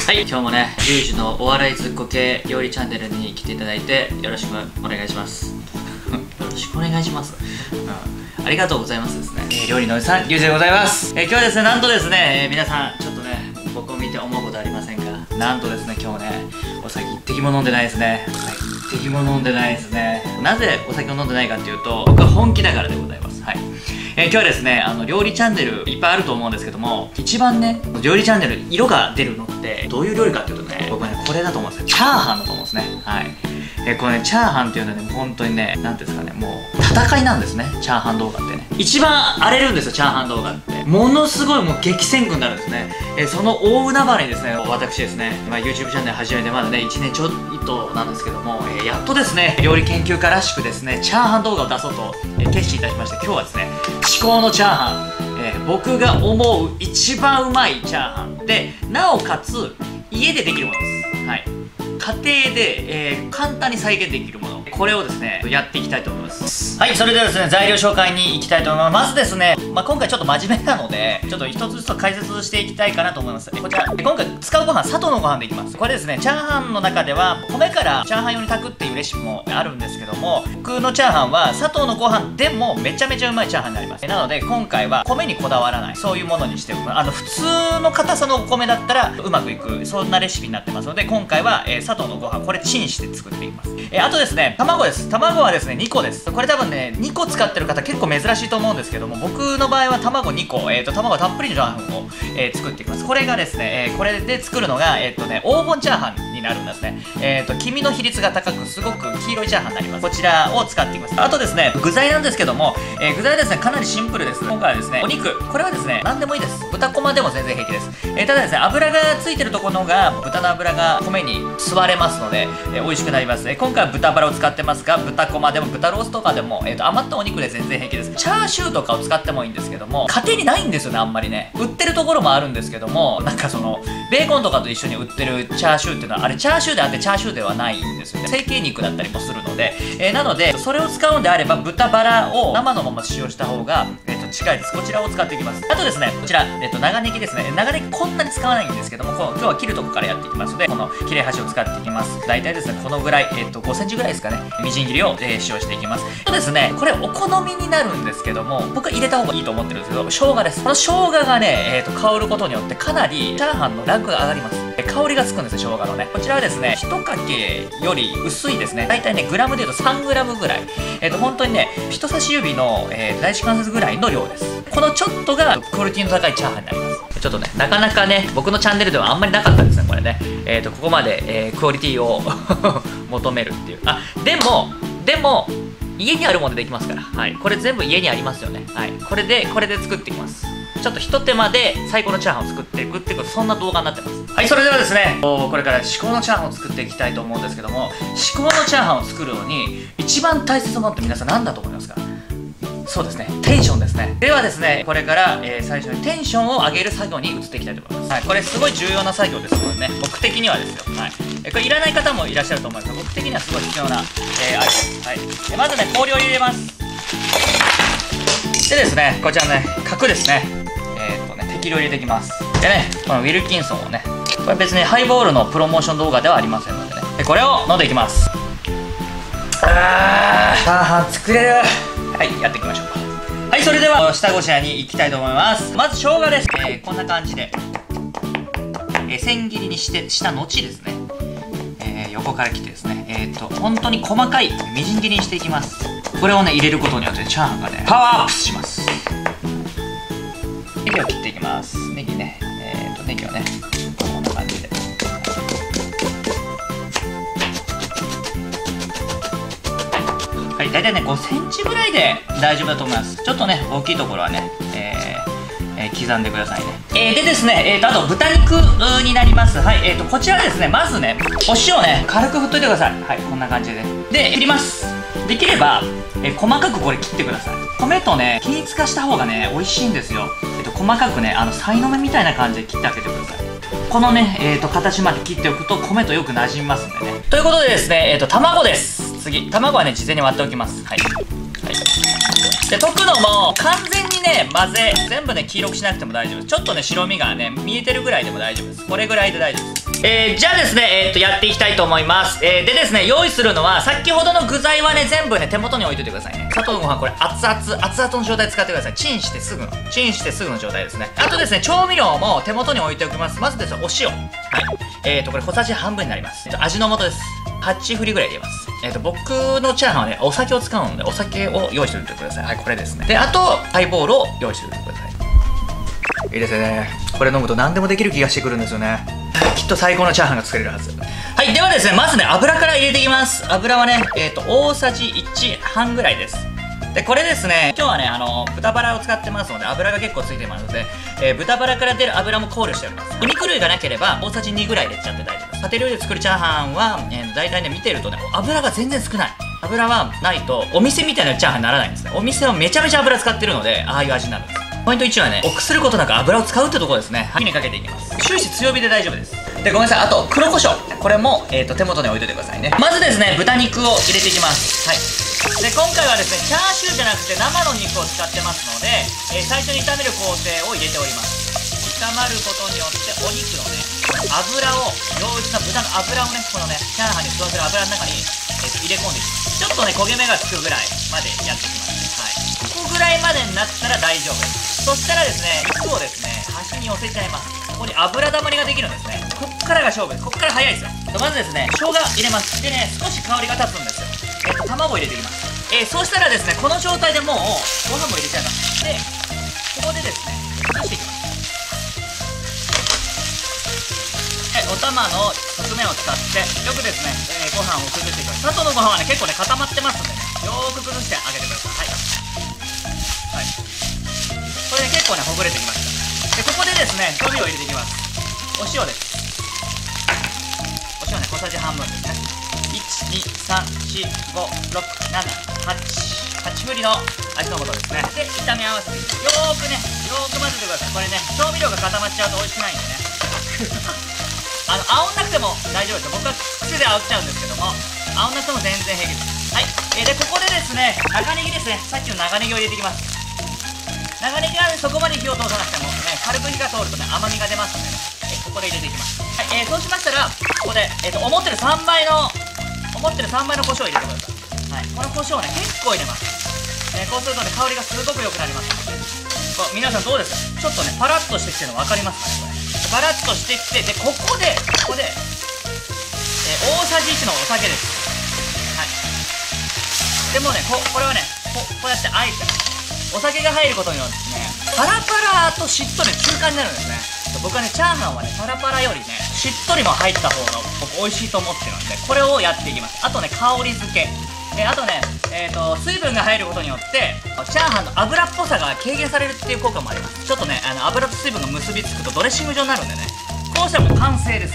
はい、今日もね、リュウジのお笑いずっこ系料理チャンネルに来ていただいてよろしくお願いしますよろしくお願いします、ありがとうございますですね、料理のおじさん、リュウジでございます。今日はですね、なんとですね、皆さんちょっとね、僕を見て思うことありませんか？なんとですね、今日ね、お酒一滴も飲んでないですね。一滴も飲んでないですね。なぜお酒を飲んでないかっていうと、僕は本気だからでございます。はい。今日はですね、料理チャンネルいっぱいあると思うんですけども、一番ね、料理チャンネル色が出るのってどういう料理かっていうとね、僕はね、これだと思うんですよ。チャーハンだと思うんですね。はい。これね、チャーハンっていうのはね、本当にね、なんていうんですかね、もう戦いなんですね、チャーハン動画ってね。一番荒れるんですよ、チャーハン動画って。ものすごいもう激戦区になるんですね。その大海原にですね、私ですね、YouTube チャンネル始めてまだね、1年ちょっとなんですけども、やっとですね、料理研究家らしくですね、チャーハン動画を出そうと、決心いたしまして、今日はですね、至高のチャーハン、僕が思う一番うまいチャーハンで、なおかつ家でできるものです。はい。家庭で、簡単に再現できるもの、これをですねやっていきたいと思います。はい、それではですね、材料紹介に行きたいと思います。まずですね、今回ちょっと真面目なのでちょっと一つずつ解説していきたいかなと思います。こちら今回使うご飯、砂糖のご飯でいきます。これですね、チャーハンの中では米からチャーハン用に炊くっていうレシピもあるんですけども、僕のチャーハンは砂糖のご飯でもめちゃめちゃうまいチャーハンになります。なので今回は米にこだわらない、そういうものにしておく。普通の硬さのお米だったらうまくいく、そんなレシピになってますので、今回は、砂糖のご飯、これチンして作っていきます。あとですね、卵です。卵はですね、2個です。これ多分ね、2個使ってる方結構珍しいと思うんですけども、僕の場合は卵2個、卵たっぷりのチャーハンを、作っていきます。これがですね、これで作るのが、黄金チャーハンになるんですね。黄身の比率が高く、すごく黄色いチャーハンになります。こちらを使っていきます。あとですね、具材なんですけども、具材はですね、かなりシンプルです。今回はですね、お肉。これはですね、何でもいいです。豚こまでも全然平気です。ただですね、油がついてるところが、豚の油が米に吸われますので、美味しくなります。今回は豚バラを使ってますが、豚こまでも豚ロースとかでも、余ったお肉で全然平気です。チャーシューとかを使ってもいいんですけども、家庭にないんですよね、あんまりね。売ってるところもあるんですけども、なんかそのベーコンとかと一緒に売ってるチャーシューっていうのは、あれチャーシューであってチャーシューではないんですよね。成形肉だったりもするので、なのでそれを使うんであれば豚バラを生のまま使用した方が、近いです。こちらを使っていきます。あとですね、こちら、長ネギですね。長ネギこんなに使わないんですけども、今日は切るとこからやっていきますので、この切れ端を使っていきます。大体ですね、このぐらい、5センチぐらいですかね、みじん切りを、使用していきます。とですね、これお好みになるんですけども、僕は入れた方がいいと思ってるんですけど、生姜です。この生姜がね、香ることによってかなりチャーハンのランクが上がります。香りがつくんですよ、生姜のね。こちらはですね、1かけより薄いですね。大体ね、グラムで言うと3グラムぐらい。本当にね、人差し指の、第一関節ぐらいの量です。このちょっとがクオリティの高いチャーハンになります。ちょっとね、なかなかね、僕のチャンネルではあんまりなかったんですね、これね。ここまで、クオリティを求めるっていう。でも、家にあるものでできますから。はい。これ全部家にありますよね。はい。これで作っていきます。ちょっと一手間で最高のチャーハンを作っていくっていう、そんな動画になってます。はい、それではですね、これから至高のチャーハンを作っていきたいと思うんですけども、至高のチャーハンを作るのに、一番大切なものって皆さん何だと思いますか？そうですね、テンションですね。ではですね、これから、最初にテンションを上げる作業に移っていきたいと思います。はい、これすごい重要な作業ですのでね、僕的にはですよ。はい。これいらない方もいらっしゃると思いますが、僕的にはすごい必要な、アイテムです。はい。まずね、氷を入れます。でですね、こちらね、角ですね。適量入れていきます。でね、このウィルキンソンをね、これ別にハイボールのプロモーション動画ではありませんのでね。で、これを飲んでいきます。チャーハン作れる。はい、やっていきましょう。はい、それでは下ごしらえに行きたいと思います。まず生姜です。こんな感じで、千切りにしてした後ですね、横から切ってですね、本当に細かいみじん切りにしていきます。これをね入れることによってチャーハンがねパワーアップします。ネギを切っていきます。ネギね、ネギをねこんな感じで。はい、大体ね5センチぐらいで大丈夫だと思います。ちょっとね大きいところはね、刻んでくださいね。でですね、あと豚肉になります。はい、こちらですね、まずねお塩をね軽く振っといてください。はい、こんな感じでで切ります。できれば、細かくこれ切ってください。米とね均一化した方がね美味しいんですよ。細かくねさいの目みたいな感じで切ってあげてください。このね形まで切っておくと米とよく馴染みますんでね。ということでですね、卵です。次卵はね事前に割っておきます。はい、はい、で溶くのも完全にね混ぜ全部ね黄色くしなくても大丈夫です。ちょっとね白身がね見えてるぐらいでも大丈夫です。これぐらいで大丈夫です。じゃあですねやっていきたいと思います。でですね用意するのは先ほどの具材はね全部ね手元に置いといてくださいね。砂糖のご飯これ熱々の状態使ってください。チンしてすぐの状態ですね。あとですね調味料も手元に置いておきます。まずですねお塩、はい、これ小さじ半分になります。味の素です。8振りぐらい入れます。僕のチャーハンはねお酒を使うのでお酒を用意しておいてください。はい、これですね。であとハイボールを用意しておいてください。いいですよね。これ飲むと何でもできる気がしてくるんですよね。きっと最高のチャーハンが作れるはず。はい、ではですねまずね油から入れていきます。油はね大さじ1半ぐらいです。でこれですね今日はね豚バラを使ってますので油が結構ついてますので、豚バラから出る油も考慮しております。お肉類がなければ大さじ2ぐらい入れちゃって大丈夫です。家庭料理で作るチャーハンは、大体ね見てるとね油が全然少ない。油はないとお店みたいなチャーハンにならないんですね。お店はめちゃめちゃ油使ってるのでああいう味になるんです。ポイント1はね臆することなく油を使うってところですね。火にかけていきます。終始強火で大丈夫です。でごめんなさい、あと黒胡椒これも、手元に置いといてくださいね。まずですね豚肉を入れていきます。はい、で今回はですねチャーシューじゃなくて生の肉を使ってますので、最初に炒める工程を入れております。炒まることによってお肉のね油を良質な豚の油をねこのねチャーハンに吸わせる油の中に、入れ込んでいきます。ちょっとね焦げ目がつくぐらいまでやっていきます。はい、ここぐらいまでになったら大丈夫です。そしたらですね肉をですね端に寄せちゃいます。ここに油だまりができるんですね。こっからが勝負です。こっから早いですよ。まずですね生姜入れます。でね少し香りが立つんですよ。卵入れていきます。そうしたらですねこの状態でもうご飯も入れちゃいます。でここでですね崩していきます。お玉の側面を使ってよくですね、ご飯を崩していきます。砂糖のご飯はね結構ね固まってますんでねよーく崩してあげてください。はい、はい、これね結構ねほぐれてきました。でここでですね調味料を入れていきます。お塩です。お塩ね小さじ半分ですね。123456788振りの味の素ですね。で炒め合わせてよーく混ぜてください。これね調味料が固まっちゃうと美味しくないんでね煽んなくても大丈夫ですよ。僕は癖で煽っちゃうんですけども煽んなくても全然平気です。はい、でここでですね長ネギですね。さっきの長ネギを入れていきます。長ネギはねそこまで火を通さなくてもね軽く火が通るとね甘みが出ますのでね、ここで入れていきます。はい、そうしましたらここで、思ってる3倍の胡椒を入れてください。はい、この胡椒をね結構入れます。こうするとね香りがすごく良くなりますので皆さんどうですか。ちょっとねパラッとしてきてるの分かりますかね。これパラッとしてきてでここで、大さじ1のお酒です。はい、でもねこれはねこうやってあえてお酒が入ることによってねパラパラとしっとり中間になるんですね。僕はねチャーハンはねパラパラよりねしっとりも入った方が僕美味しいと思ってるんでこれをやっていきます。あとね香り付けあとね水分が入ることによってチャーハンの油っぽさが軽減されるっていう効果もあります。ちょっとね油と水分が結びつくとドレッシング状になるんでねこうしたらもう完成です。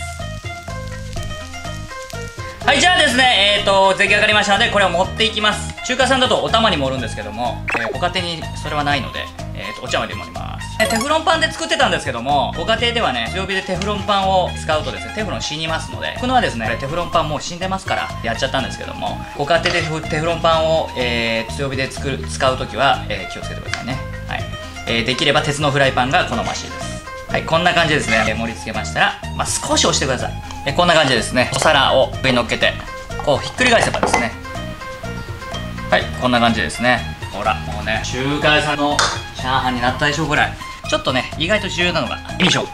はい、じゃあですね出来上がりましたのでこれを盛っていきます。中華さんだとお玉に盛るんですけども、ご家庭にそれはないので、お茶碗で盛ります。テフロンパンで作ってたんですけどもご家庭ではね強火でテフロンパンを使うとですねテフロン死にますので僕のはですねテフロンパンもう死んでますからやっちゃったんですけどもご家庭でテフロンパンを、強火で使う時は、気をつけてくださいね。はい、できれば鉄のフライパンが好ましいです。はい、こんな感じですね。盛り付けましたら、少し押してください。こんな感じですね。お皿を上に乗っけてこうひっくり返せばですねはい、こんな感じですね。ほらもうね中華屋さんのチャーハンになったでしょう。これちょっとね意外と重要なのがよいしょ、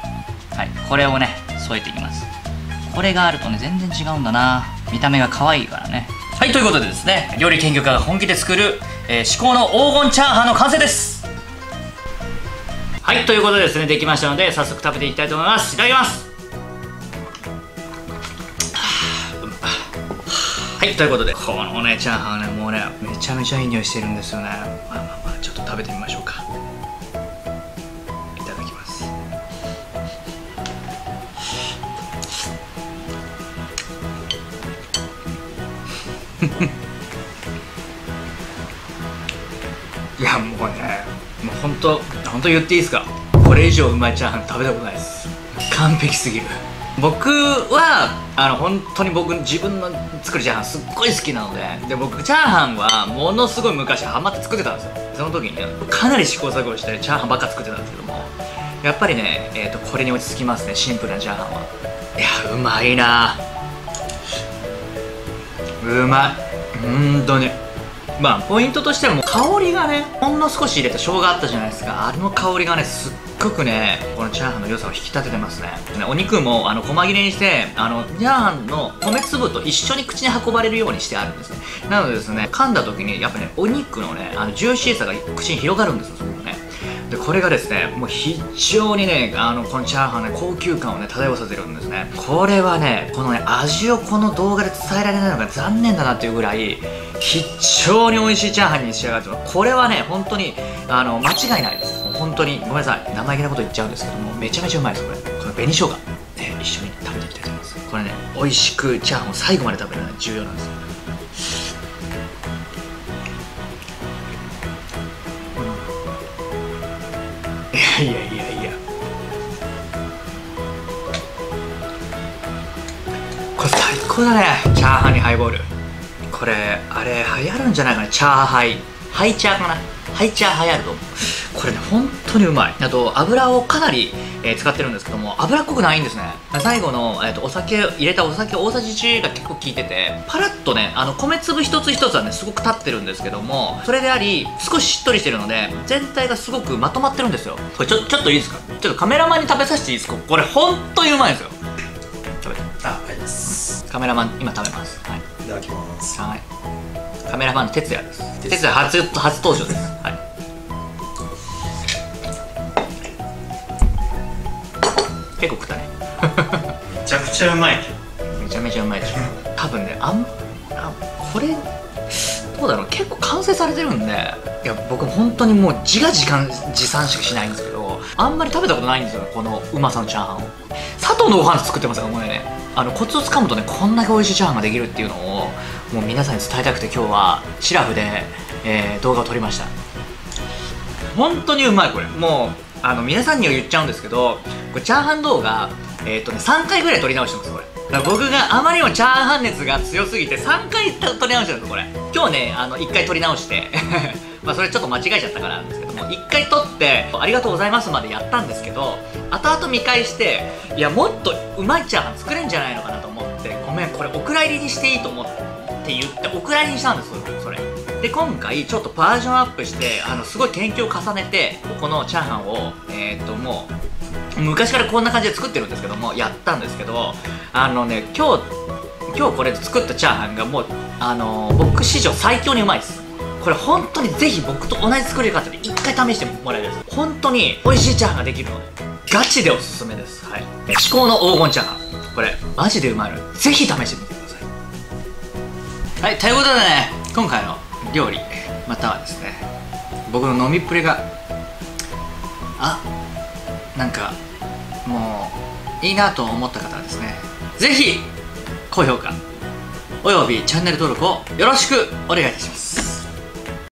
はい、これをね添えていきます。これがあるとね全然違うんだな。見た目が可愛いからね。はい、ということでですね料理研究家が本気で作る、至高の黄金チャーハンの完成です。はい、ということでですねできましたので早速食べていきたいと思います。いただきます。はい、ということでこのねチャーハンはねもうねめちゃめちゃいい匂いしてるんですよね。ちょっと食べてみましょうか。いただきます。いやもうねもう本当言っていいですか。これ以上うまいチャーハン食べたことないです。完璧すぎる。僕は本当に自分の作るチャーハンすっごい好きなので、僕チャーハンはものすごい昔ハマって作ってたんですよ。その時にねかなり試行錯誤してチャーハンばっか作ってたんですけども、やっぱりねこれに落ち着きますね、シンプルなチャーハンは。いやうまいな、うまい、本当に。まあポイントとしてはもう香りがね、ほんの少し入れた生姜あったじゃないですか、あの香りがねすっごくねこのチャーハンの良さを引き立ててますね。お肉も細切れにしてチャーハンの米粒と一緒に口に運ばれるようにしてあるんですね。なのでですね、噛んだ時にやっぱねお肉のねジューシーさが口に広がるんですよ、そこね。でこれがですねもう非常にねこのチャーハンね高級感をね漂わせてるんですね。これはねこのね味をこの動画で伝えられないのが残念だなっていうぐらい非常に美味しいチャーハンに仕上がってます。これはね本当に間違いないです。本当にごめんなさい、生意気なこと言っちゃうんですけども、めちゃめちゃうまいです。この紅生姜、ね、一緒に食べていきたいと思います。これね美味しくチャーハンを最後まで食べるのが重要なんですよ。いやこれ最高だね、チャーハンにハイボール。これあれ流行るんじゃないかな、チャーハイチャーかな、ハイチャー流行ると思う。これね本当にうまい。あと油をかなり、使ってるんですけども脂っこくないんですね。最後の、お酒入れたお酒大さじ1が結構効いてて、パラッとね米粒一つ一つはねすごく立ってるんですけども、それであり少ししっとりしてるので全体がすごくまとまってるんですよ。これちょっといいですか、ちょっとカメラマンに食べさせていいですか。これ本当にうまいんですよ。食べて、あります。カメラマン今食べます。はい、いただきます。はい、カメラマンの哲也です。哲也初登場です。はい、結構食ったね。めちゃくちゃうまい。めちゃめちゃうまいでしょ。多分ねこれどうだろう、結構完成されてるんで、いや僕本当にもう自画自賛しかしないんですけど、あんまり食べたことないんですよ、このうまさのチャーハンを。佐藤のご飯作ってますから、これねコツをつかむとねこんだけ美味しいチャーハンができるっていうのをもう皆さんに伝えたくて、今日はシラフで、動画を撮りました。本当にうまい。これもう皆さんには言っちゃうんですけど、これチャーハン動画3回ぐらい撮り直してます。これだから僕があまりにもチャーハン熱が強すぎて3回撮り直してるんですよ。これ今日ね1回撮り直してまあそれちょっと間違えちゃったからなんですけども、1回撮ってありがとうございますまでやったんですけど、後々見返していやもっとうまいチャーハン作れんじゃないのかなと思って、ごめんこれお蔵入りにしていいと思って言ってお蔵入りにしたんですよ、それで。今回ちょっとバージョンアップしてすごい研究を重ねてこのチャーハンをもう昔からこんな感じで作ってるんですけどもやったんですけど、今日これで作ったチャーハンがもう僕史上最強にうまいです。これ本当にぜひ僕と同じ作り方で一回試してもらいたいです。本当に美味しいチャーハンができるのでガチでおすすめです。はい、至高の黄金チャーハン、これマジでうまいのでぜひ試してみてください。はい、ということでね今回の料理またはですね僕の飲みっぷりがなんかもういいなと思った方はですね、ぜひ高評価およびチャンネル登録をよろしくお願いいたします。